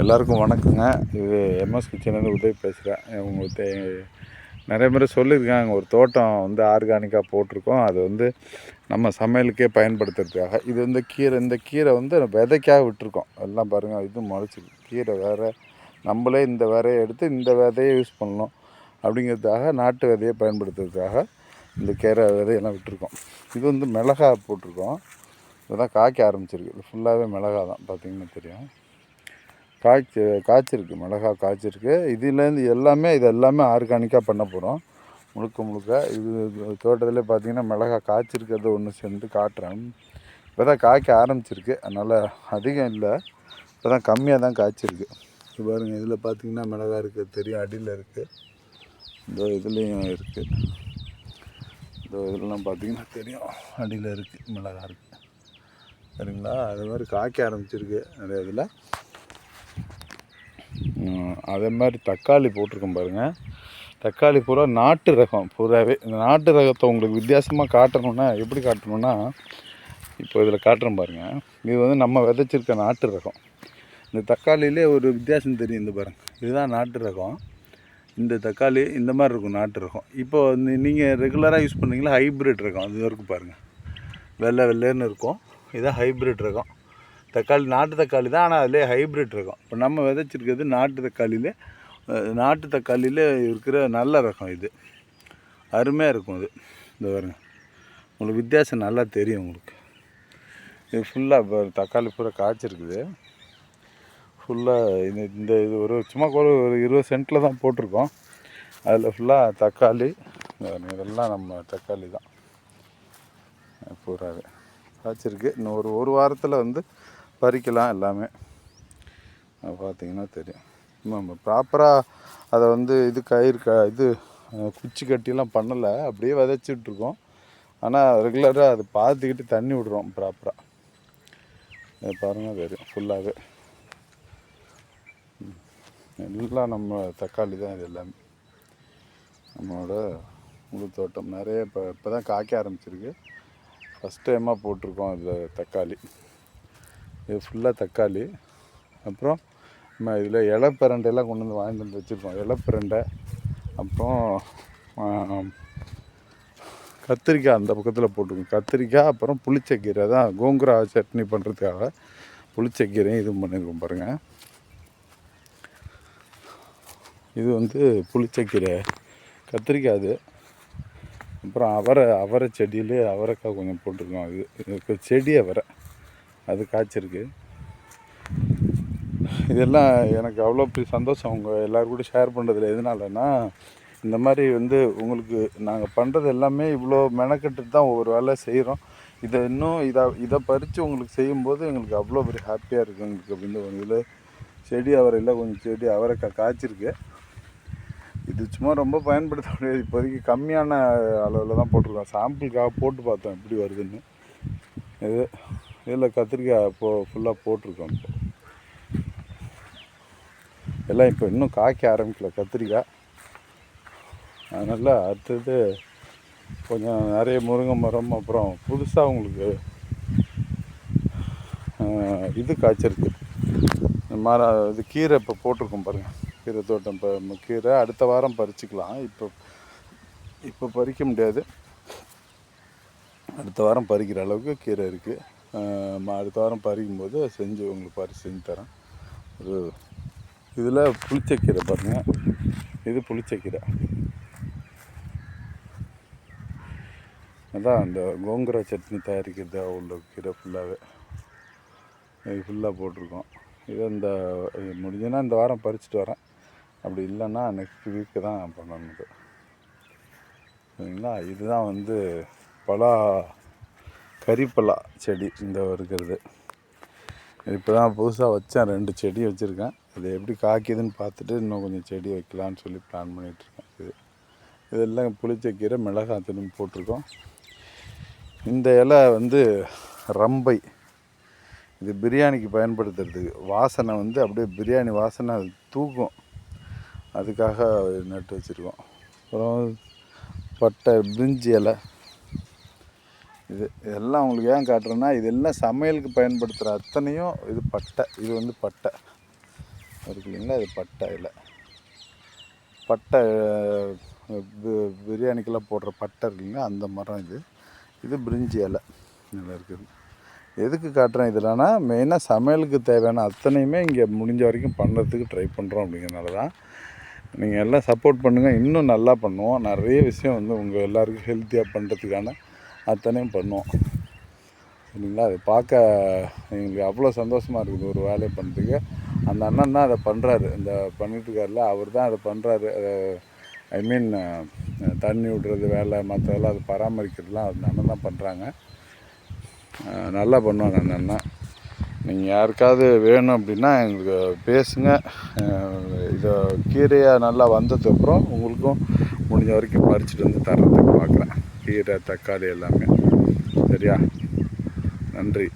எல்லாருக்கும் வணக்கங்க. இது எம்எஸ் கிச்சன்லேருந்து உதவி பேசுகிறேன். உங்களுக்கு நிறைய முறை சொல்லியிருக்காங்க, ஒரு தோட்டம் வந்து ஆர்கானிக்காக போட்டிருக்கோம். அது வந்து நம்ம சமையலுக்கே பயன்படுத்துறதுக்காக. இது வந்து இந்த கீரை வந்து விதைக்காக விட்டுருக்கோம். எல்லாம் பாருங்கள், இது முளைச்சிருக்கு. கீரை வேறு, நம்மளே இந்த விதையை எடுத்து இந்த விதையை யூஸ் பண்ணணும் அப்படிங்கிறதுக்காக, நாட்டு விதையை பயன்படுத்துறதுக்காக இந்த கீரை விதையெல்லாம் விட்டுருக்கோம். இது வந்து மிளகா போட்டிருக்கோம். இதுதான் காய்க்க ஆரம்பிச்சிருக்கு. இது ஃபுல்லாகவே மிளகா தான், பார்த்திங்கன்னா தெரியும். காய்ச்சிருக்கு, மிளகா காய்ச்சிருக்கு. இது எல்லாமே ஆர்கானிக்காக பண்ண போகிறோம். முழுக்க இது தோட்டத்தில் பார்த்திங்கன்னா மிளகா காய்ச்சிருக்கிறது ஒன்று சேர்ந்து காட்டுறேன். இப்போ தான் காய்க்க ஆரம்பிச்சிருக்கு, அதனால் அதிகம் இல்லை, இப்போ தான் கம்மியாக தான் காய்ச்சிருக்கு. இது பாருங்கள், இதில் பார்த்திங்கன்னா மிளகா இருக்குது, தெரியும், அடியில் இருக்குது, இந்த இதுலேயும் இருக்குது, இந்த இதெல்லாம் பார்த்திங்கன்னா தெரியும், அடியில் இருக்குது, மிளகா இருக்குது, சரிங்களா? அது மாதிரி காய்க்க ஆரம்பிச்சிருக்கு நிறைய இதில். அதே மாதிரி தக்காளி போட்டிருக்கோம் பாருங்கள். தக்காளி பூரா நாட்டு ரகம், பூராவே இந்த நாட்டு ரகத்தை உங்களுக்கு வித்தியாசமாக காட்டணுன்னா எப்படி காட்டணுன்னா, இப்போ இதில் காட்டுறோம் பாருங்கள். இது வந்து நம்ம விதைச்சிருக்க நாட்டு ரகம். இந்த தக்காளியிலே ஒரு வித்தியாசம் தெரியும். இந்த பாருங்கள், இதுதான் நாட்டு ரகம். இந்த தக்காளி இந்த மாதிரி இருக்கும், நாட்டு ரகம். இப்போது நீங்கள் ரெகுலராக யூஸ் பண்ணுறீங்களா ஹைப்ரிட் ரகம், அது வரைக்கும் பாருங்கள், வெள்ளைன்னு இருக்கும். இதுதான் ஹைப்ரிட் ரகம் தக்காளி. நாட்டு தக்காளி தான், ஆனால் அதிலே ஹைப்ரிட் ரகம். இப்போ நம்ம விதைச்சிருக்கிறது நாட்டு தக்காளியில் இருக்கிற நல்ல ரகம். இது அருமையாக இருக்கும். இது இந்த பாருங்க, உங்களுக்கு வித்தியாசம் நல்லா தெரியும் உங்களுக்கு. இது ஃபுல்லாக இப்போ தக்காளி பூரா காய்ச்சிருக்குது ஃபுல்லாக. இது ஒரு சும்மா கூட ஒரு 20 சென்ட்டில் தான் போட்டிருக்கோம். அதில் ஃபுல்லாக தக்காளி. இதெல்லாம் நம்ம தக்காளி தான் பூராவே காய்ச்சிருக்கு. இன்னும் ஒரு வாரத்தில் வந்து பறிக்கலாம் எல்லாமே. பார்த்திங்கன்னா தெரியும். நம்ம ப்ராப்பராக அதை வந்து இது குச்சி கட்டிலாம் பண்ணலை, அப்படியே விதைச்சிட்ருக்கோம். ஆனால் ரெகுலராக அதை பார்த்துக்கிட்டு தண்ணி விடுறோம் ப்ராப்பராக. பாருங்கள் தெரியும், ஃபுல்லாகவே எல்லாம் நம்ம தக்காளி தான். இது எல்லாமே நம்மளோட முழு தோட்டம். நிறைய இப்போ தான் காய்க்க ஆரம்பிச்சிருக்கு. ஃபஸ்ட் டைமாக போட்டிருக்கோம் இதில் தக்காளி. இது ஃபுல்லாக தக்காளி. அப்புறம் நம்ம இதில் இலப்பரண்டையெல்லாம் கொண்டு வந்து வாங்கிட்டு வந்து வச்சுருக்கோம். இலப்பரண்டை, அப்புறம் கத்திரிக்காய் அந்த பக்கத்தில் போட்டிருக்கோம். கத்திரிக்காய், அப்புறம் புளிச்சக்கீரை தான் கோங்குரா சட்னி பண்ணுறதுக்காக புளிச்சக்கீரையும் இதுவும் பண்ணியிருக்கோம் பாருங்கள். இது வந்து புளிச்சக்கீரை, கத்திரிக்காய். அது அப்புறம் அவரை செடியிலே அவரைக்காய் கொஞ்சம் போட்டிருக்கோம். இது செடி அவரை, அது காய்ச்சிருக்கு. இதெல்லாம் எனக்கு அவ்வளோ பெரிய சந்தோஷம் உங்கள் எல்லோரும் கூட ஷேர் பண்ணுறதுல. எதனாலன்னா, இந்த மாதிரி வந்து உங்களுக்கு நாங்கள் பண்ணுறது எல்லாமே இவ்வளோ மெனக்கெட்டு தான் ஒவ்வொரு வேலை செய்கிறோம். இதை பறித்து உங்களுக்கு செய்யும்போது எங்களுக்கு அவ்வளோ பெரிய ஹாப்பியாக இருக்குது எங்களுக்கு. அப்படின்னு இதில் செடி அவரையில் கொஞ்சம் செடி அவரைக்காய் காய்ச்சிருக்கு. இது சும்மா ரொம்ப பயன்படுத்த முடியாது, இப்போதைக்கு கம்மியான அளவில் தான் போட்டிருக்கோம். சாம்பிளுக்காக போட்டு பார்த்தோம் எப்படி வருதுன்னு. இதில் கத்திரிக்காய் ஃபுல்லாக போட்டிருக்கோம். எல்லாம் இப்போ இன்னும் காய்க்க ஆரம்பிக்கல கத்திரிக்காய். அதனால் அடுத்தது கொஞ்சம் நிறைய முருங்கை மரம், அப்புறம் புதுசாக உங்களுக்கு இது காய்ச்சிருக்கு. இது கீரை இப்போ போட்டிருக்கோம் பாருங்கள். கீரை தோட்டம். இப்போ கீரை அடுத்த வாரம் பறிச்சிக்கலாம். இப்போ பறிக்க முடியாது, அடுத்த வாரம் பறிக்கிற அளவுக்கு கீரை இருக்குது. அடுத்த வாரம் பறிக்கும்போது உங்களுக்கு செஞ்சு தரேன். இதில் புளிச்சக்கீரை பாருங்கள், இது புளிச்சக்கீரை. அதான் அந்த கோங்குரா சட்னி தயாரிக்கிறது உள்ள கீரை ஃபுல்லாகவே இது ஃபுல்லாக போட்டிருக்கோம். இதை முடிஞ்சுன்னா இந்த வாரம் பறிச்சுட்டு வரேன். அப்படி இல்லைன்னா நெக்ஸ்ட் வீக்கு தான் பண்ணணும். சரிங்களா? இதுதான் வந்து கறிப்பலா செடி இந்த இருக்கிறது. இப்போ தான் புதுசாக வச்சேன், 2 செடி வச்சுருக்கேன். அது எப்படி காய்க்குதுன்னு பார்த்துட்டு இன்னும் கொஞ்சம் செடி வைக்கலான்னு சொல்லி பிளான் பண்ணிகிட்ருக்கேன். இதெல்லாம் புளிச்சக்கீரை, மிளகாய் திரும்பி போட்டிருக்கோம். இந்த இலை வந்து ரம்பை. இது பிரியாணிக்கு பயன்படுத்துறதுக்கு. வாசனை வந்து அப்படியே பிரியாணி வாசனை தூக்கும், அதுக்காக நட்டு வச்சுருக்கோம். அப்புறம் பட்டை, பிரிஞ்சி இலை. இதெல்லாம் உங்களுக்கு ஏன் காட்டுறேன்னா, இதெல்லாம் சமையலுக்கு பயன்படுத்துகிற அத்தனையும் இது பட்டை. இது வந்து பட்டை. இருக்கு இல்லைங்களா, இது பட்டை இலை. பட்டை பிரியாணிக்கெல்லாம் போடுற பட்டை இருக்குங்களா, அந்த மரம் இது. இது பிரிஞ்சி இலை நல்லா இருக்குது. எதுக்கு காட்டுறேன் இதெல்லாம்னா, மெயினாக சமையலுக்கு தேவையான அத்தனையுமே இங்கே முடிஞ்ச வரைக்கும் பண்ணுறதுக்கு ட்ரை பண்ணுறோம். அப்படிங்கிறனால தான் நீங்கள் எல்லாம் சப்போர்ட் பண்ணுங்கள். இன்னும் நல்லா பண்ணுவோம். நிறைய விஷயம் வந்து உங்கள் எல்லாருக்கும் ஹெல்த்தியாக பண்ணுறதுக்கான அத்தனையும் பண்ணுவோம். சரிங்களா? அது பார்க்க எங்களுக்கு அவ்வளோ சந்தோஷமாக இருக்குது. ஒரு வேலையை பண்ணுறதுக்கு அந்த அண்ணன் தான் அதை பண்ணுறாரு. இந்த பண்ணிட்டுருக்காருல, அவர் தான் அதை பண்ணுறாரு. ஐ மீன் தண்ணி விடுறது வேலை, மற்றதெல்லாம் அது பராமரிக்கிறதுலாம் அந்த அண்ணன் தான் பண்ணுறாங்க. நல்லா பண்ணுவாங்க அந்த அண்ணன். நீங்கள் யாருக்காவது வேணும் அப்படின்னா எங்களுக்கு பேசுங்க. இதை கீரையாக நல்லா வந்ததுக்கப்புறம் உங்களுக்கும் முடிஞ்ச வரைக்கும் பறிச்சுட்டு வந்து தர்றதுக்கு பார்க்குறேன். கீரை, தக்காளி எல்லாமே. சரியா? நன்றி.